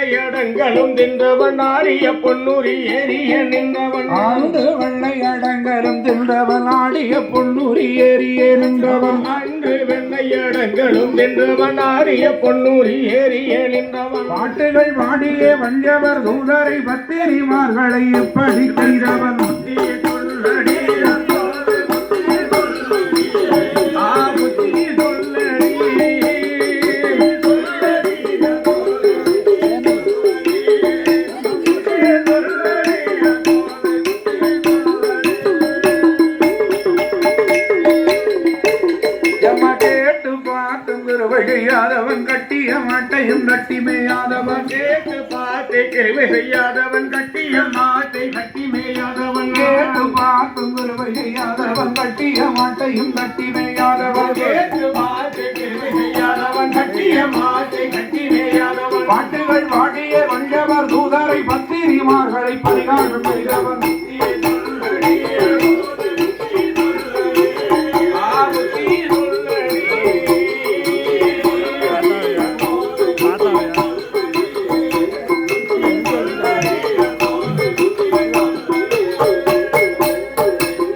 வெள்ளையடங்களும் தின்றவன் ஆடிய பொன்னூரி ஏறிய நின்றவன் ஆண்டு வெள்ளையடங்களும் தின்றவன் ஆடிய பொன்னூரி ஏறிய நின்றவன் அன்று வெள்ளையடங்களும் தின்றவன் ஆடிய பொன்னூரி ஏறிய நின்றவன் பாட்டுகள் பாடிய வஞ்சவர் தூதரை பத்திரிமார்களை எப்படி செய்தவன் செய்யாதவன் கட்டிய மாட்டையும் கட்டி மேயாதவன் கேட்டு பார்த்து கேள்வி செய்யாதவன் கட்டிய மாட்டை கட்டி மேயாதவன் கேட்டு பார்த்தும் குருவை செய்யாதவன் கட்டிய மாட்டையும் கட்டி மேயாதவன் கேட்டு பார்த்து கேள்வி செய்யாதவன் கட்டிய மாட்டை கட்டி மேயாதவன் பாட்டுகள் பாடிய வஞ்சவர் தூதரை பத்திரிமார்களை பரிகாரம் செய்தவன்